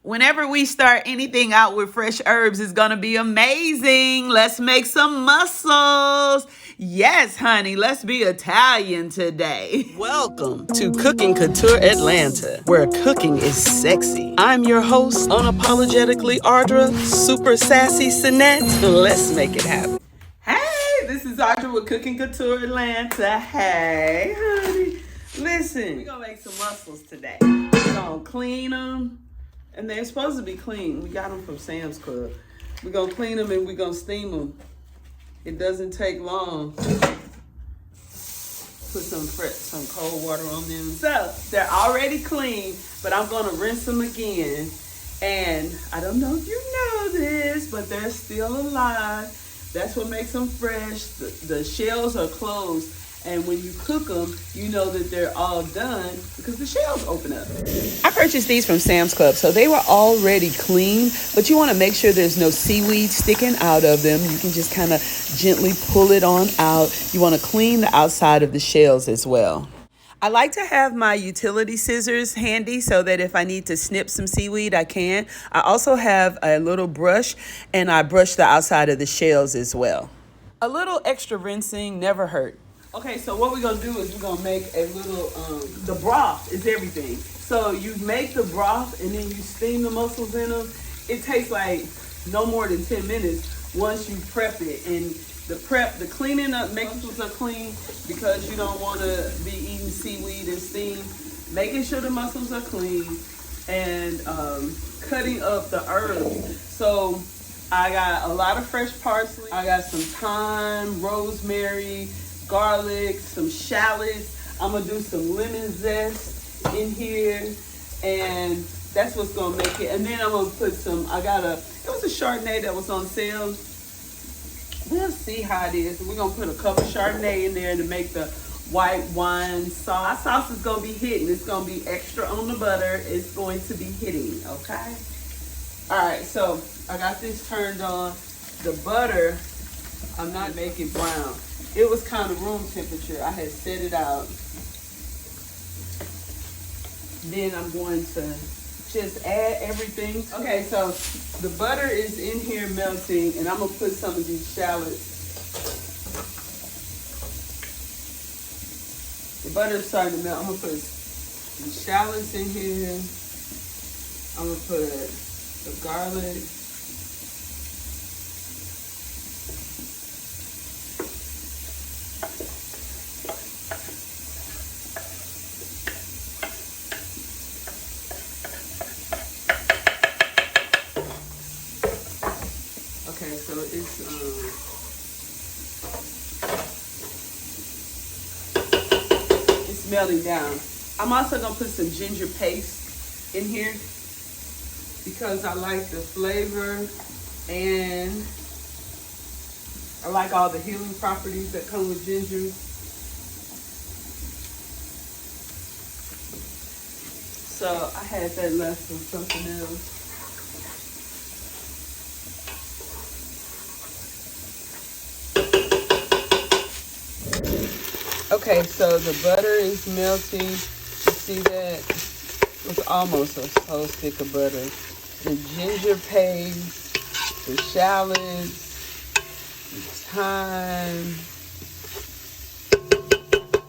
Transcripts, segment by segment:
Whenever we start anything out with fresh herbs, it's going to be amazing. Let's make some mussels. Yes, honey, let's be Italian today. Welcome to Cooking Couture Atlanta, where cooking is sexy. I'm your host, unapologetically Ardra, super sassy Sinette. Let's make it happen. Hey, this is Ardra with Cooking Couture Atlanta. Hey, honey. Listen, we're going to make some mussels today. We're going to clean them. And they're supposed to be clean. We got them from Sam's Club. We're going to clean them and we're going to steam them. It doesn't take long. Put some cold water on them. So, they're already clean, but I'm going to rinse them again. And I don't know if you know this, but they're still alive. That's what makes them fresh. The shells are closed. And when you cook them, you know that they're all done because the shells open up. I purchased these from Sam's Club, so they were already clean, but you want to make sure there's no seaweed sticking out of them. You can just kind of gently pull it on out. You want to clean the outside of the shells as well. I like to have my utility scissors handy so that if I need to snip some seaweed, I can. I also have a little brush, and I brush the outside of the shells as well. A little extra rinsing never hurt. Okay, so what we're going to do is we're going to make a little, the broth is everything. So you make the broth and then you steam the mussels in them. It takes like no more than 10 minutes once you prep it. And the cleaning up, making sure they're clean because you don't want to be eating seaweed and steam. Making sure the mussels are clean and cutting up the herbs. So I got a lot of fresh parsley. I got some thyme, rosemary, garlic, some shallots. I'm gonna do some lemon zest in here, and that's what's gonna make it. And then I'm gonna put it was a Chardonnay that was on sale. We'll see how it is. We're gonna put a cup of Chardonnay in there to make the white wine sauce. Our sauce is gonna be hitting. It's gonna be extra on the butter. It's going to be hitting, okay? All right, so I got this turned on. The butter, I'm not making brown. It was kind of room temperature. I had set it out. Then I'm going to just add everything. Okay, so the butter is in here melting, and I'm going to put some of these shallots. The butter is starting to melt. I'm going to put the shallots in here. I'm going to put the garlic. Okay, so it's melting down. I'm also gonna put some ginger paste in here because I like the flavor and I like all the healing properties that come with ginger. So I had that left from something else. Okay, so the butter is melting. You see that? It's almost a whole stick of butter. The ginger paste, the shallots, the thyme.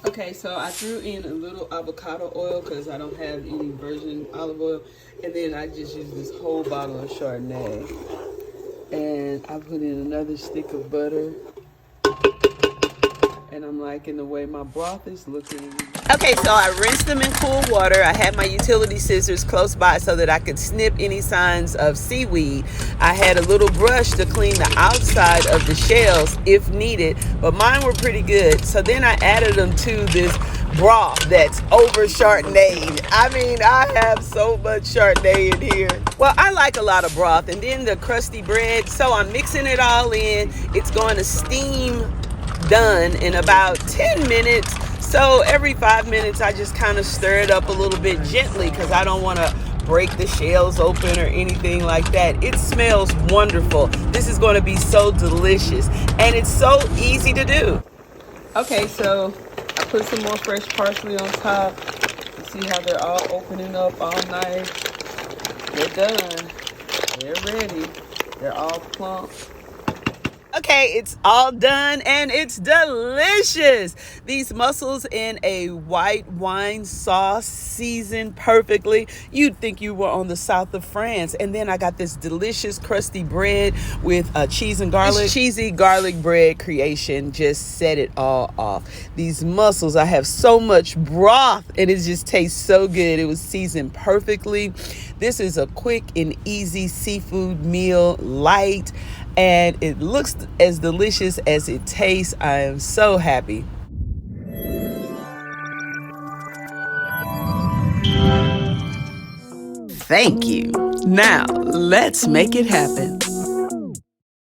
Okay, so I threw in a little avocado oil because I don't have any virgin olive oil. And then I just used this whole bottle of Chardonnay. And I put in another stick of butter. And I'm liking the way my broth is looking. Okay, so I rinsed them in cool water. I had my utility scissors close by so that I could snip any signs of seaweed. I had a little brush to clean the outside of the shells if needed, but mine were pretty good. So then I added them to this broth that's over Chardonnay. I mean, I have so much Chardonnay in here. Well, I like a lot of broth. And then the crusty bread. So I'm mixing it all in. It's going to steam done in about 10 minutes. So every 5 minutes I just kind of stir it up a little bit gently because I don't want to break the shells open or anything like that. It smells wonderful. This is going to be so delicious and it's so easy to do. Okay, so I put some more fresh parsley on top. You see how they're all opening up all nice. They're done. They're ready. They're all plump. Okay, it's all done and it's delicious. These mussels in a white wine sauce seasoned perfectly. You'd think you were on the south of France. And then I got this delicious crusty bread with cheese and garlic. This cheesy garlic bread creation just set it all off. These mussels, I have so much broth and it just tastes so good. It was seasoned perfectly. This is a quick and easy seafood meal, light, and it looks as delicious as it tastes. I am so happy. Thank you. Now, let's make it happen.